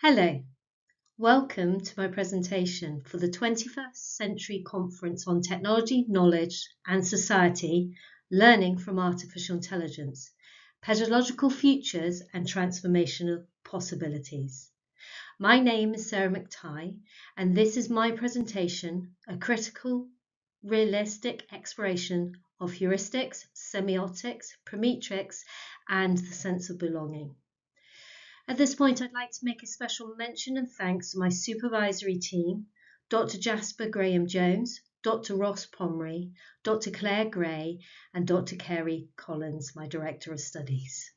Hello, welcome to my presentation for the 21st Century Conference on Technology, Knowledge and Society, Learning from Artificial Intelligence, Pedagogical Futures and Transformational Possibilities. My name is Sarah McTighe, and this is my presentation, a critical, realistic exploration of heuristics, semiotics, metrics, and the sense of belonging. At this point, I'd like to make a special mention and thanks to my supervisory team, Dr. Jasper Graham-Jones, Dr. Ross Pomrey, Dr. Claire Gray, and Dr. Kerry Collins, my Director of Studies.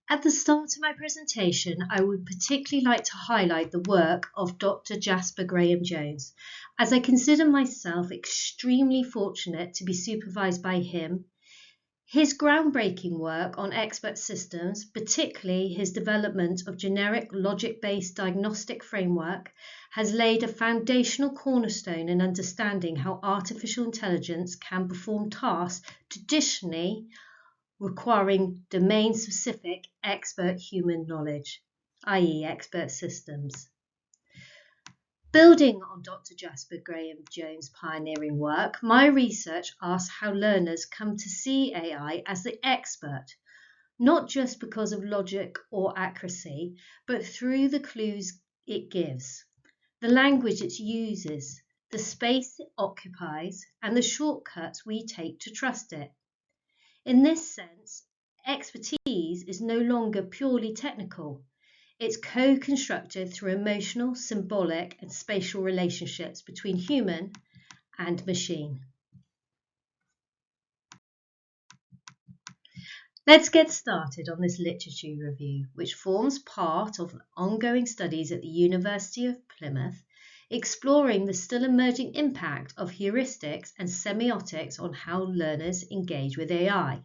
At the start of my presentation, I would particularly like to highlight the work of Dr. Jasper Graham-Jones, as I consider myself extremely fortunate to be supervised by him. His groundbreaking work on expert systems, particularly his development of generic logic-based diagnostic framework, has laid a foundational cornerstone in understanding how artificial intelligence can perform tasks traditionally requiring domain-specific expert human knowledge, i.e. expert systems. Building on Dr. Jasper Graham-Jones' pioneering work, my research asks how learners come to see AI as the expert, not just because of logic or accuracy, but through the clues it gives, the language it uses, the space it occupies, and the shortcuts we take to trust it. In this sense, expertise is no longer purely technical. It's co-constructed through emotional, symbolic, and spatial relationships between human and machine. Let's get started on this literature review, which forms part of ongoing studies at the University of Plymouth, exploring the still emerging impact of heuristics and semiotics on how learners engage with AI.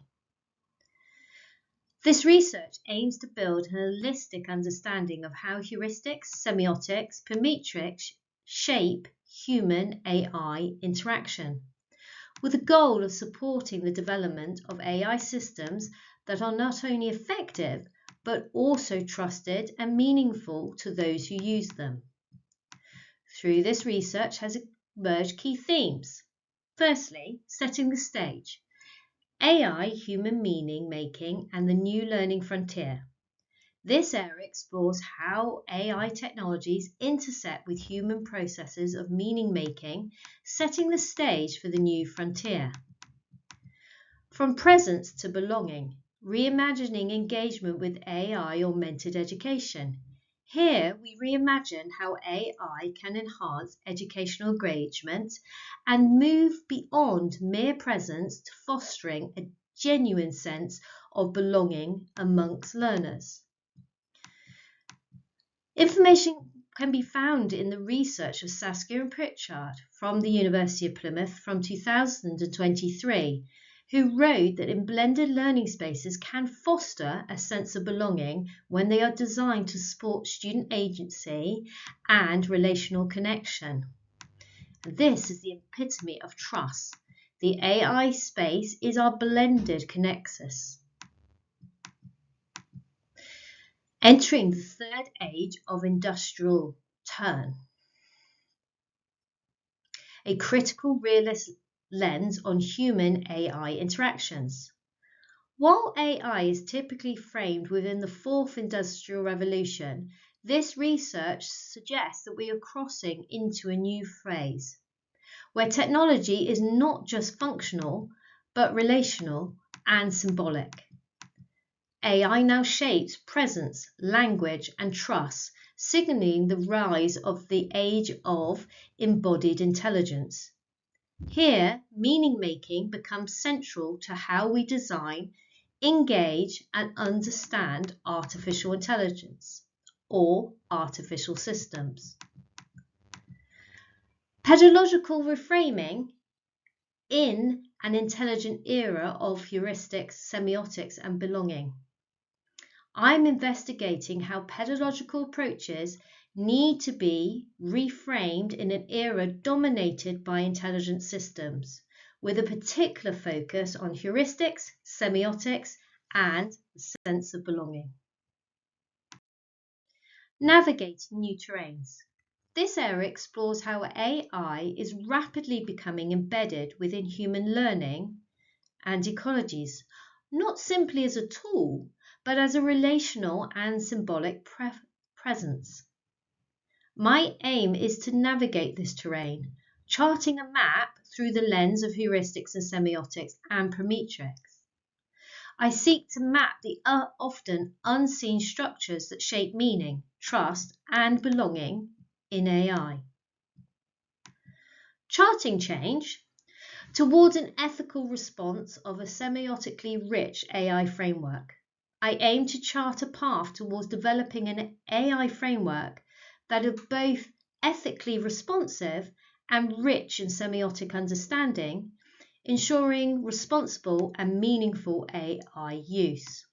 This research aims to build a holistic understanding of how heuristics, semiotics, metrics shape human-AI interaction, with the goal of supporting the development of AI systems that are not only effective, but also trusted and meaningful to those who use them. Through this research has emerged key themes. Firstly, setting the stage. AI, human meaning making, and the new learning frontier. This area explores how AI technologies intersect with human processes of meaning making, setting the stage for the new frontier. From presence to belonging, reimagining engagement with AI-augmented education. Here, we reimagine how AI can enhance educational engagement and move beyond mere presence to fostering a genuine sense of belonging amongst learners. Information can be found in the research of Saskia and Pritchard from the University of Plymouth from 2023, who wrote that in blended learning spaces can foster a sense of belonging when they are designed to support student agency and relational connection. This is the epitome of trust. The AI space is our blended connexus. Entering the third age of industrial turn. A critical realist lens on human-AI interactions. While AI is typically framed within the fourth industrial revolution, this research suggests that we are crossing into a new phase, where technology is not just functional, but relational and symbolic. AI now shapes presence, language, and trust, signaling the rise of the age of embodied intelligence. Here, meaning-making becomes central to how we design, engage, and understand artificial intelligence, or artificial systems. Pedagogical reframing in an intelligent era of heuristics, semiotics, and belonging. I'm investigating how pedagogical approaches need to be reframed in an era dominated by intelligent systems, with a particular focus on heuristics, semiotics, and the sense of belonging. Navigating new terrains. This area explores how AI is rapidly becoming embedded within human learning and ecologies, not simply as a tool, but as a relational and symbolic presence. My aim is to navigate this terrain, charting a map through the lens of heuristics and semiotics and prometrics. I seek to map the often unseen structures that shape meaning, trust, and belonging in AI. Charting change towards an ethical response of a semiotically rich AI framework. I aim to chart a path towards developing an AI framework that is both ethically responsive and rich in semiotic understanding, ensuring responsible and meaningful AI use.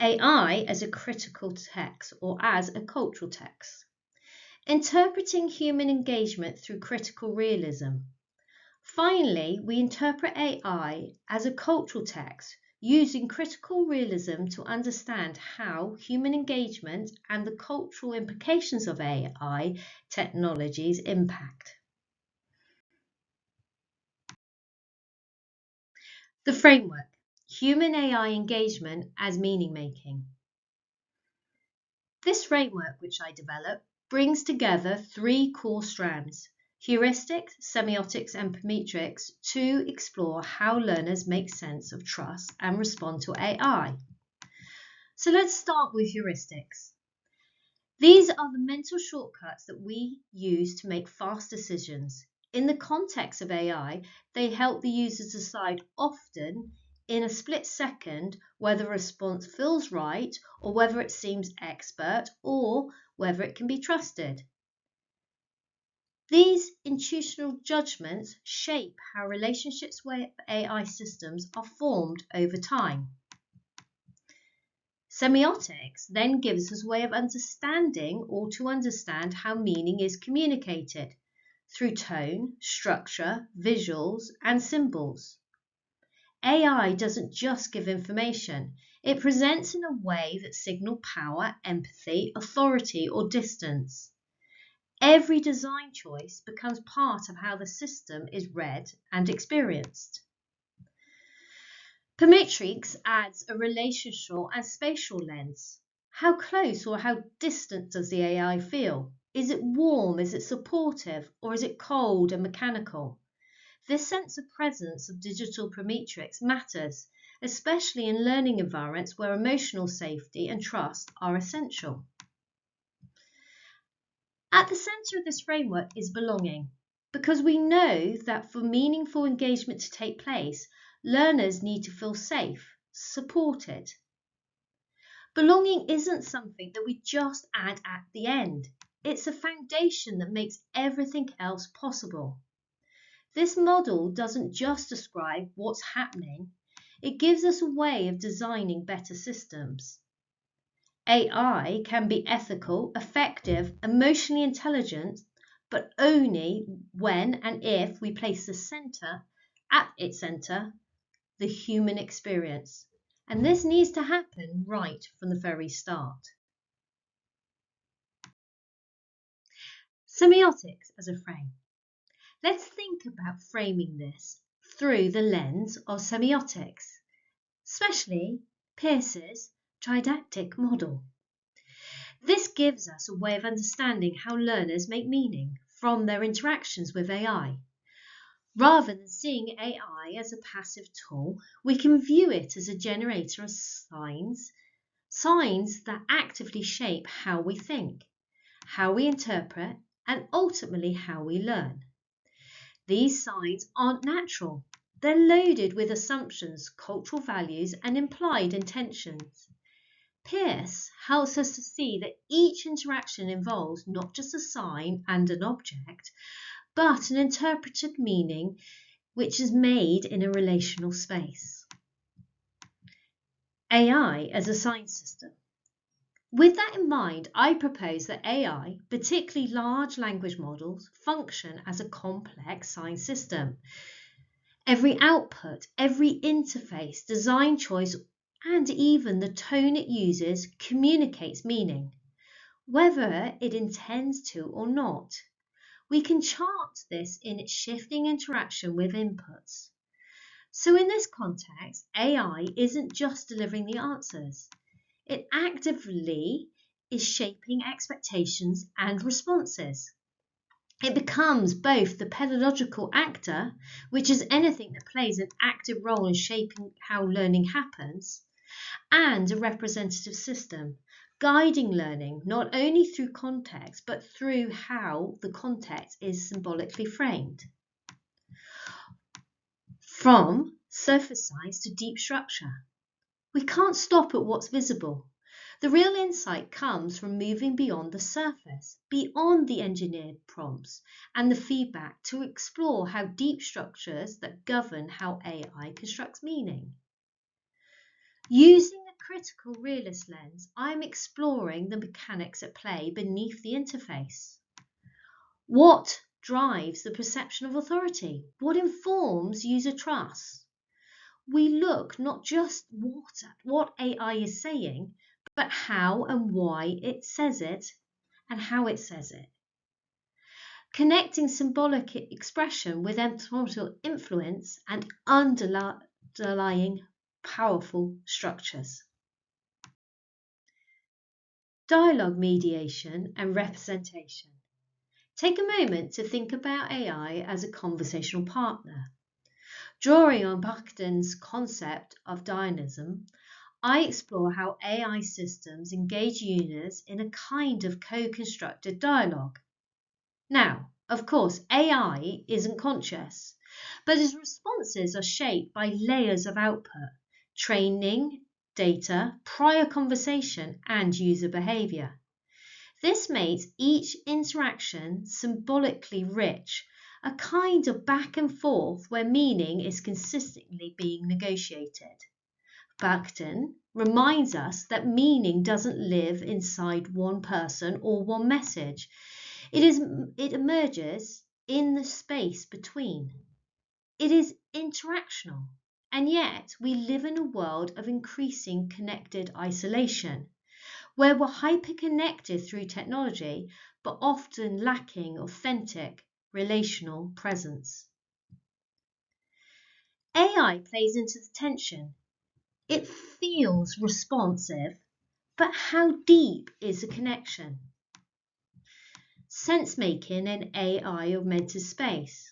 AI as a critical text or as a cultural text. Interpreting human engagement through critical realism. Finally, we interpret AI as a cultural text, using critical realism to understand how human engagement and the cultural implications of AI technologies impact. The framework, human AI engagement as meaning making. This framework, which I developed, brings together three core strands: heuristics, semiotics, and prometrics, to explore how learners make sense of trust and respond to AI. So let's start with heuristics. These are the mental shortcuts that we use to make fast decisions. In the context of AI, they help the user decide often in a split second whether a response feels right or whether it seems expert or whether it can be trusted. These intuitional judgments shape how relationships with AI systems are formed over time. Semiotics then gives us a way of understanding or to understand how meaning is communicated through tone, structure, visuals, and symbols. AI doesn't just give information, it presents in a way that signals power, empathy, authority, or distance. Every design choice becomes part of how the system is read and experienced. Prometrics adds a relational and spatial lens. How close or how distant does the AI feel? Is it warm? Is it supportive? Or is it cold and mechanical? This sense of presence of digital prometrics matters, especially in learning environments where emotional safety and trust are essential. At the centre of this framework is belonging, because we know that for meaningful engagement to take place, learners need to feel safe, supported. Belonging isn't something that we just add at the end. It's a foundation that makes everything else possible. This model doesn't just describe what's happening, it gives us a way of designing better systems. AI can be ethical, effective, emotionally intelligent, but only when and if we place at its center, the human experience. And this needs to happen right from the very start. Semiotics as a frame. Let's think about framing this through the lens of semiotics, especially Peirce's tridactic model. This gives us a way of understanding how learners make meaning from their interactions with AI. Rather than seeing AI as a passive tool, we can view it as a generator of signs that actively shape how we think, how we interpret, and ultimately how we learn. These signs aren't natural. They're loaded with assumptions, cultural values, and implied intentions. Peirce helps us to see that each interaction involves not just a sign and an object, but an interpreted meaning which is made in a relational space. AI as a sign system. With that in mind, I propose that AI, particularly large language models, function as a complex sign system. Every output, every interface, design choice, and even the tone it uses communicates meaning, whether it intends to or not. We can chart this in its shifting interaction with inputs. So in this context, AI isn't just delivering the answers. It actively is shaping expectations and responses. It becomes both the pedagogical actor, which is anything that plays an active role in shaping how learning happens, and a representative system, guiding learning not only through context, but through how the context is symbolically framed. From surface size to deep structure. We can't stop at what's visible. The real insight comes from moving beyond the surface, beyond the engineered prompts and the feedback to explore how deep structures that govern how AI constructs meaning. Using a critical realist lens, I'm exploring the mechanics at play beneath the interface. What drives the perception of authority? What informs user trust? We look not just at what AI is saying, but how and why it says it and how it says it. Connecting symbolic expression with anthropological influence and underlying powerful structures. Dialogue mediation and representation. Take a moment to think about AI as a conversational partner. Drawing on Bakhtin's concept of dynamism, I explore how AI systems engage users in a kind of co-constructed dialogue. Now, of course, AI isn't conscious, but its responses are shaped by layers of output, training, data, prior conversation, and user behavior. This makes each interaction symbolically rich, a kind of back and forth where meaning is consistently being negotiated. Bakhtin reminds us that meaning doesn't live inside one person or one message. It emerges in the space between. It is interactional, and yet we live in a world of increasing connected isolation, where we're hyper-connected through technology, but often lacking authentic relational presence. AI plays into the tension. It feels responsive, but how deep is the connection? Sense-making in AI augmented space.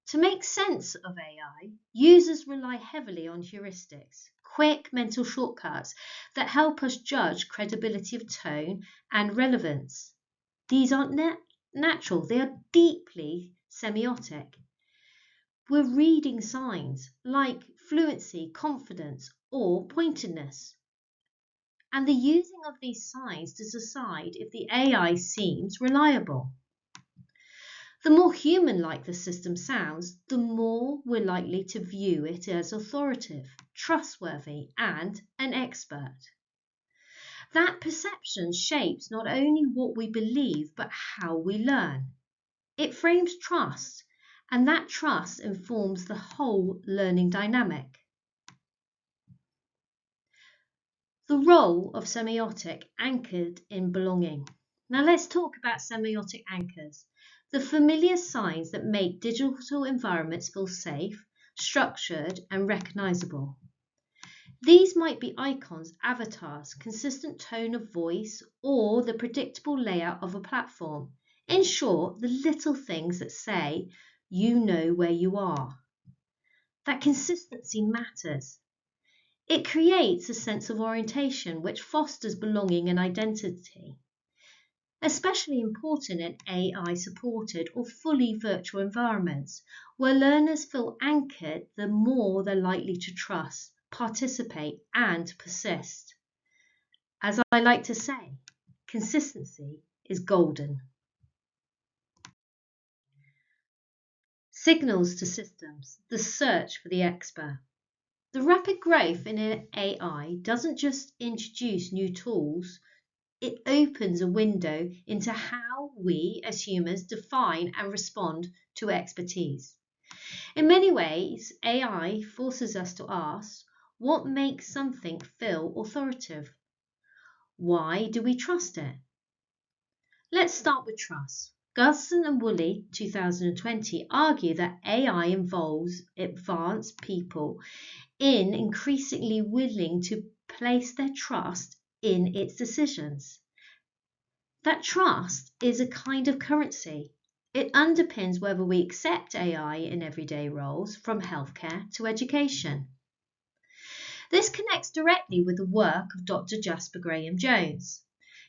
To make sense of AI, users rely heavily on heuristics, quick mental shortcuts that help us judge credibility of tone and relevance. These aren't natural, they are deeply semiotic. We're reading signs like fluency, confidence, or pointedness, and the using of these signs to decide if the AI seems reliable. The more human-like the system sounds, the more we're likely to view it as authoritative, trustworthy, and an expert. That perception shapes not only what we believe, but how we learn. It frames trust, and that trust informs the whole learning dynamic. The role of semiotic anchored in belonging. Now let's talk about semiotic anchors, the familiar signs that make digital environments feel safe, structured, and recognizable. These might be icons, avatars, consistent tone of voice, or the predictable layout of a platform. In short, the little things that say, you know where you are. That consistency matters. It creates a sense of orientation which fosters belonging and identity. Especially important in AI-supported or fully virtual environments, where learners feel anchored, the more they're likely to trust, participate, and persist. As I like to say, consistency is golden. Signals to systems, the search for the expert. The rapid growth in AI doesn't just introduce new tools, it opens a window into how we as humans define and respond to expertise. In many ways, AI forces us to ask, what makes something feel authoritative? Why do we trust it? Let's start with trust. Gusson and Woolley, 2020, argue that AI involves advanced people in increasingly willing to place their trust in its decisions. That trust is a kind of currency. It underpins whether we accept AI in everyday roles, from healthcare to education. This connects directly with the work of Dr. Jasper Graham-Jones,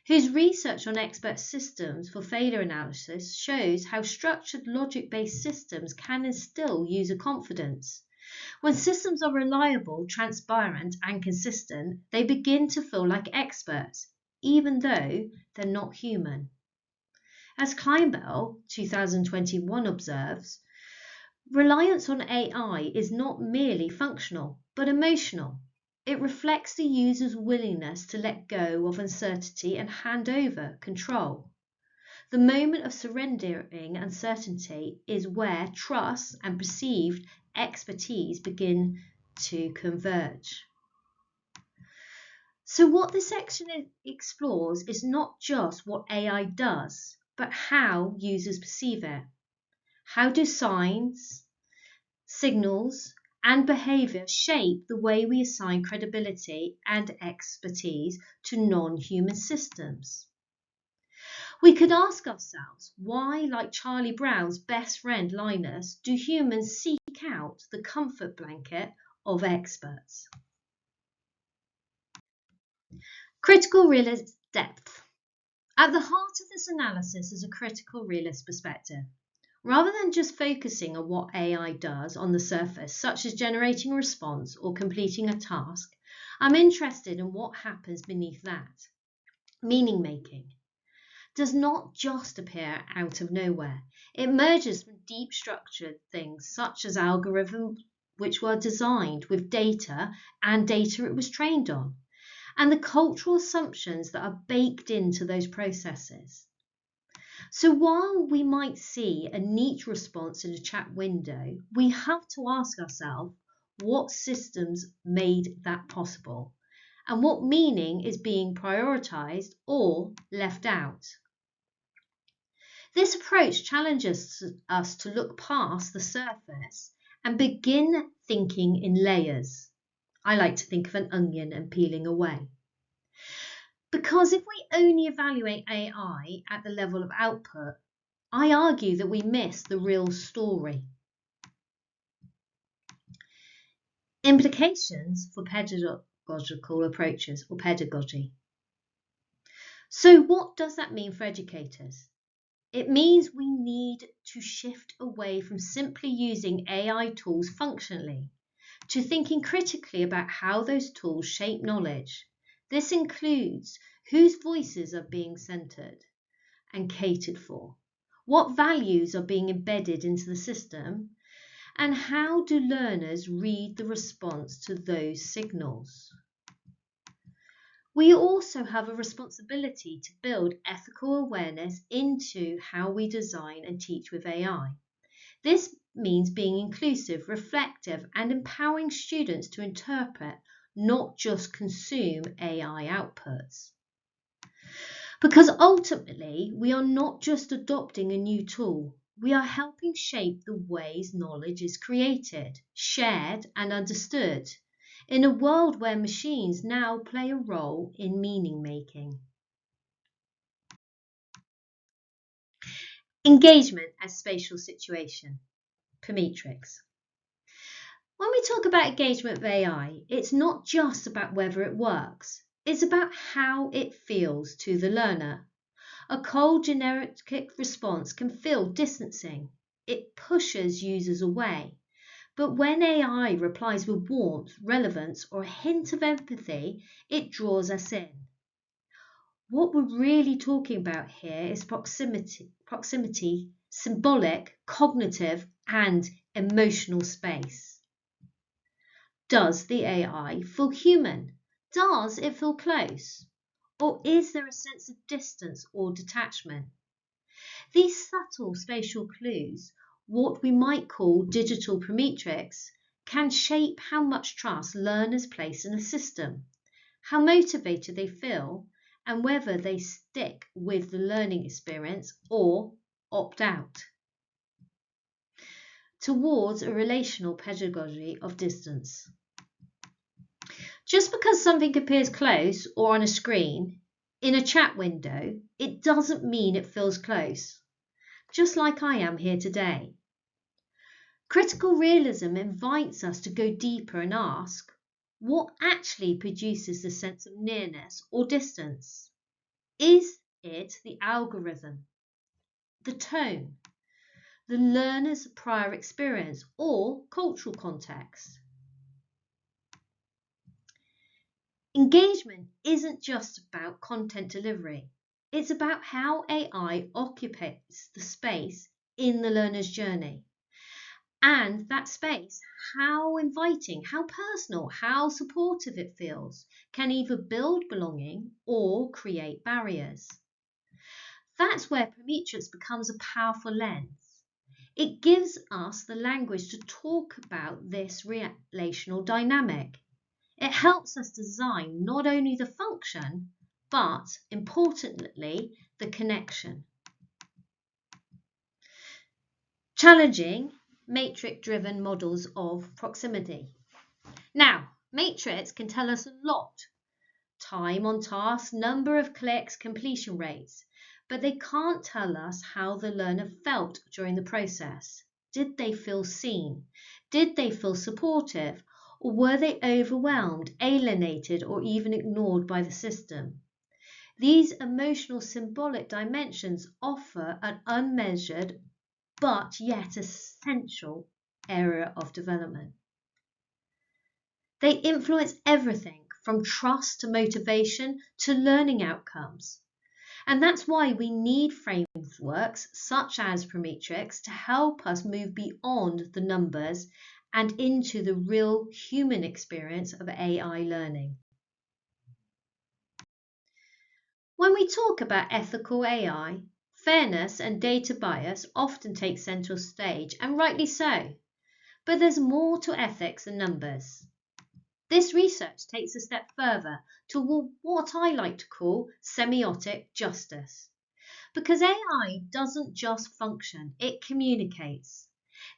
whose research on expert systems for failure analysis shows how structured logic-based systems can instill user confidence. When systems are reliable, transparent, and consistent, they begin to feel like experts, even though they're not human. As Kleinbell, 2021, observes, reliance on AI is not merely functional, but emotional. It reflects the user's willingness to let go of uncertainty and hand over control. The moment of surrendering uncertainty is where trust and perceived expertise begin to converge. So what this section explores is not just what AI does, but how users perceive it. How do signs, signals, and behaviour shape the way we assign credibility and expertise to non-human systems? We could ask ourselves why, like Charlie Brown's best friend Linus, do humans seek out the comfort blanket of experts? Critical realist depth. At the heart of this analysis is a critical realist perspective. Rather than just focusing on what AI does on the surface, such as generating a response or completing a task, I'm interested in what happens beneath that. Meaning making does not just appear out of nowhere. It emerges from deep structured things such as algorithms which were designed with data and data it was trained on, and the cultural assumptions that are baked into those processes. So while we might see a neat response in a chat window, we have to ask ourselves what systems made that possible and what meaning is being prioritized or left out. This approach challenges us to look past the surface and begin thinking in layers. I like to think of an onion and peeling away. Because if we only evaluate AI at the level of output, I argue that we miss the real story. Implications for pedagogical approaches or pedagogy. So what does that mean for educators? It means we need to shift away from simply using AI tools functionally to thinking critically about how those tools shape knowledge. This includes whose voices are being centred and catered for, what values are being embedded into the system, and how do learners read the response to those signals. We also have a responsibility to build ethical awareness into how we design and teach with AI. This means being inclusive, reflective, and empowering students to interpret, not just consume AI outputs. Because ultimately, we are not just adopting a new tool, we are helping shape the ways knowledge is created, shared, and understood in a world where machines now play a role in meaning making. Engagement as spatial situation. Permetrics. When we talk about engagement with AI, it's not just about whether it works. It's about how it feels to the learner. A cold generic response can feel distancing. It pushes users away. But when AI replies with warmth, relevance, or a hint of empathy, it draws us in. What we're really talking about here is proximity, symbolic, cognitive, and emotional space. Does the AI feel human? Does it feel close? Or is there a sense of distance or detachment? These subtle spatial clues what we might call digital prometrics, can shape how much trust learners place in a system, how motivated they feel, and whether they stick with the learning experience or opt out towards a relational pedagogy of distance. Just because something appears close or on a screen, in a chat window, it doesn't mean it feels close, just like I am here today. Critical realism invites us to go deeper and ask, what actually produces the sense of nearness or distance? Is it the algorithm, the tone, the learner's prior experience, or cultural context? Engagement isn't just about content delivery. It's about how AI occupies the space in the learner's journey. And that space, how inviting, how personal, how supportive it feels, can either build belonging or create barriers. That's where Prometheus becomes a powerful lens. It gives us the language to talk about this relational dynamic. It helps us design not only the function, but importantly, the connection. Challenging matrix-driven models of proximity. Now, matrix can tell us a lot. Time on task, number of clicks, completion rates, but they can't tell us how the learner felt during the process. Did they feel seen? Did they feel supportive? Or were they overwhelmed, alienated, or even ignored by the system? These emotional symbolic dimensions offer an unmeasured but yet essential area of development. They influence everything from trust to motivation to learning outcomes. And that's why we need frameworks such as Prometheus to help us move beyond the numbers and into the real human experience of AI learning. When we talk about ethical AI, fairness and data bias often take central stage, and rightly so. But there's more to ethics than numbers. This research takes a step further to what I like to call semiotic justice. Because AI doesn't just function, it communicates.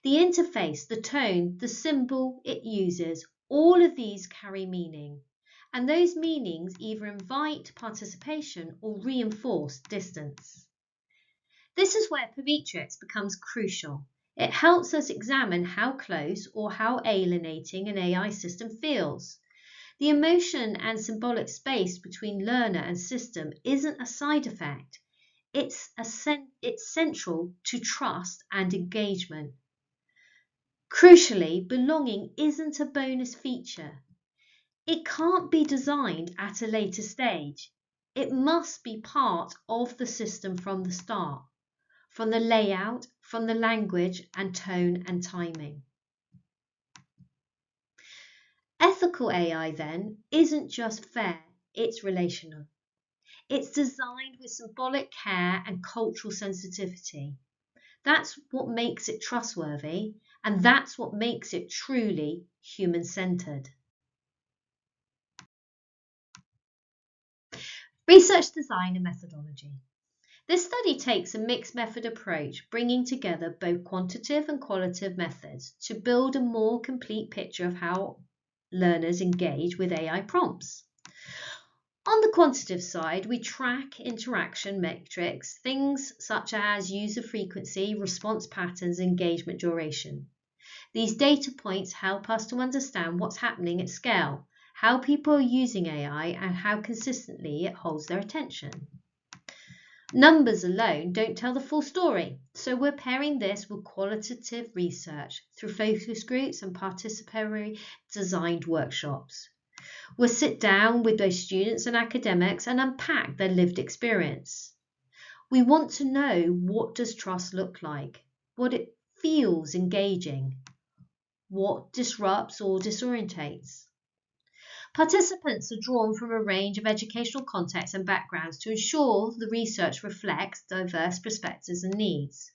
The interface, the tone, the symbol it uses, all of these carry meaning. And those meanings either invite participation or reinforce distance. This is where Prometheus becomes crucial. It helps us examine how close or how alienating an AI system feels. The emotion and symbolic space between learner and system isn't a side effect. It's central to trust and engagement. Crucially, belonging isn't a bonus feature. It can't be designed at a later stage. It must be part of the system from the start, from the layout, from the language and tone and timing. Ethical AI then isn't just fair, it's relational. It's designed with symbolic care and cultural sensitivity. That's what makes it trustworthy, and that's what makes it truly human-centered. Research design and methodology. This study takes a mixed method approach, bringing together both quantitative and qualitative methods to build a more complete picture of how learners engage with AI prompts. On the quantitative side, we track interaction metrics, things such as user frequency, response patterns, engagement duration. These data points help us to understand what's happening at scale, how people are using AI, and how consistently it holds their attention. Numbers alone don't tell the full story, so we're pairing this with qualitative research through focus groups and participatory designed workshops. We'll sit down with both students and academics and unpack their lived experience. We want to know, what does trust look like? What it feels engaging? What disrupts or disorientates? Participants are drawn from a range of educational contexts and backgrounds to ensure the research reflects diverse perspectives and needs.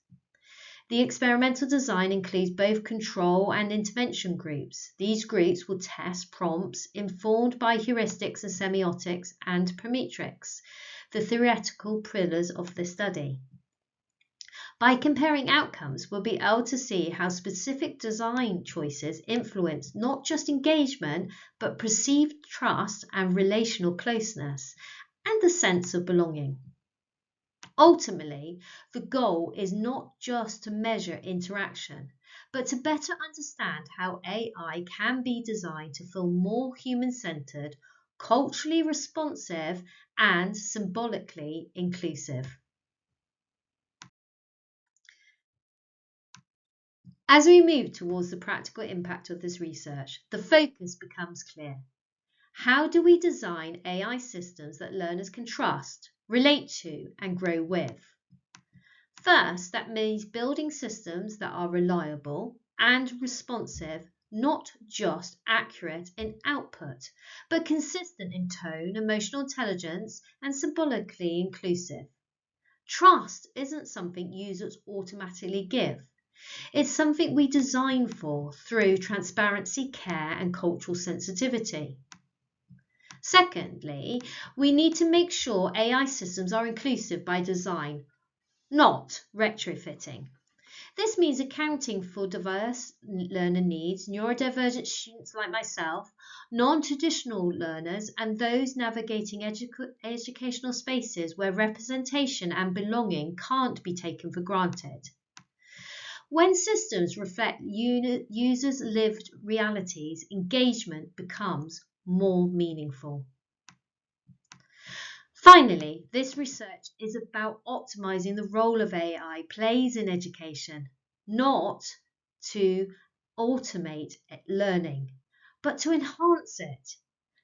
The experimental design includes both control and intervention groups. These groups will test prompts informed by heuristics and semiotics and prometrics, the theoretical pillars of the study. By comparing outcomes, we'll be able to see how specific design choices influence not just engagement, but perceived trust and relational closeness, and the sense of belonging. Ultimately, the goal is not just to measure interaction, but to better understand how AI can be designed to feel more human-centered, culturally responsive, and symbolically inclusive. As we move towards the practical impact of this research, the focus becomes clear. How do we design AI systems that learners can trust, relate to, and grow with? First, that means building systems that are reliable and responsive, not just accurate in output, but consistent in tone, emotional intelligence, and symbolically inclusive. Trust isn't something users automatically give. It's something we design for through transparency, care, and cultural sensitivity. Secondly, we need to make sure AI systems are inclusive by design, not retrofitting. This means accounting for diverse learner needs, neurodivergent students like myself, non-traditional learners, and those navigating educational spaces where representation and belonging can't be taken for granted. When systems reflect users' lived realities, engagement becomes more meaningful. Finally, this research is about optimizing the role of AI plays in education, not to automate learning, but to enhance it,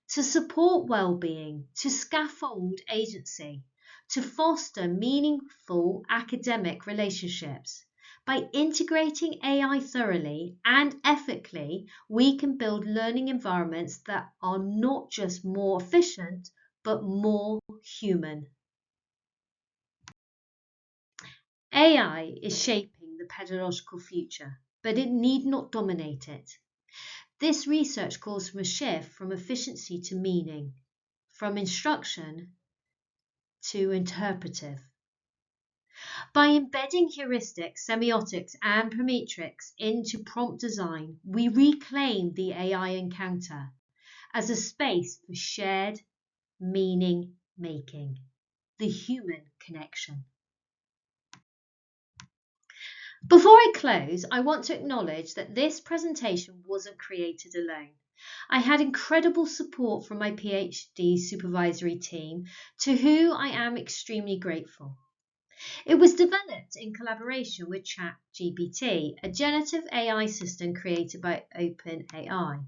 to support well-being, to scaffold agency, to foster meaningful academic relationships. By integrating AI thoroughly and ethically, we can build learning environments that are not just more efficient, but more human. AI is shaping the pedagogical future, but it need not dominate it. This research calls for a shift from efficiency to meaning, from instruction to interpretive. By embedding heuristics, semiotics, and prometrics into prompt design, we reclaim the AI encounter as a space for shared meaning making, the human connection. Before I close, I want to acknowledge that this presentation wasn't created alone. I had incredible support from my PhD supervisory team, to whom I am extremely grateful. It was developed in collaboration with ChatGPT, a generative AI system created by OpenAI.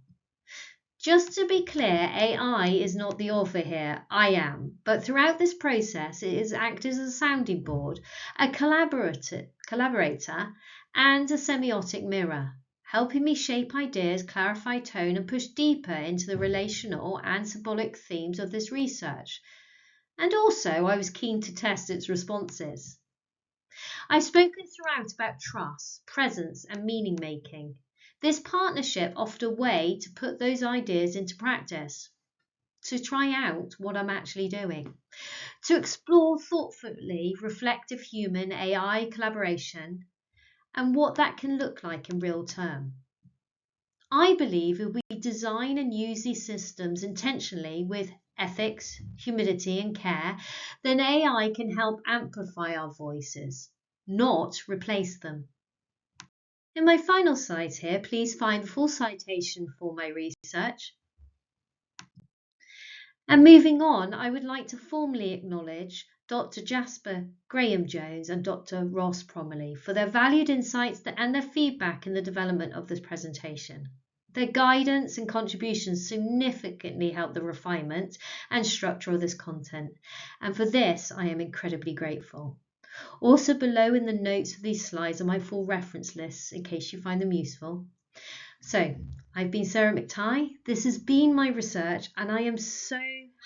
Just to be clear, AI is not the author here, I am, but throughout this process it has acted as a sounding board, a collaborator and a semiotic mirror, helping me shape ideas, clarify tone and push deeper into the relational and symbolic themes of this research. And also I was keen to test its responses. I've spoken throughout about trust, presence and meaning making. This partnership offered a way to put those ideas into practice, to try out what I'm actually doing, to explore thoughtfully reflective human AI collaboration and what that can look like in real term. I believe if we design and use these systems intentionally with ethics, humility and care, then AI can help amplify our voices, not replace them. In my final slides here, please find the full citation for my research. And moving on, I would like to formally acknowledge Dr. Jasper Graham-Jones and Dr. Ross Promley for their valued insights and their feedback in the development of this presentation. Their guidance and contributions significantly helped the refinement and structure of this content, and for this I am incredibly grateful. Also below in the notes of these slides are my full reference lists in case you find them useful. So, I've been Sarah McTighe, this has been my research, and I am so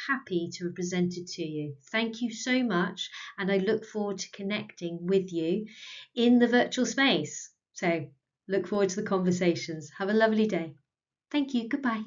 happy to have presented to you. Thank you so much, and I look forward to connecting with you in the virtual space. So look forward to the conversations. Have a lovely day. Thank you. Goodbye.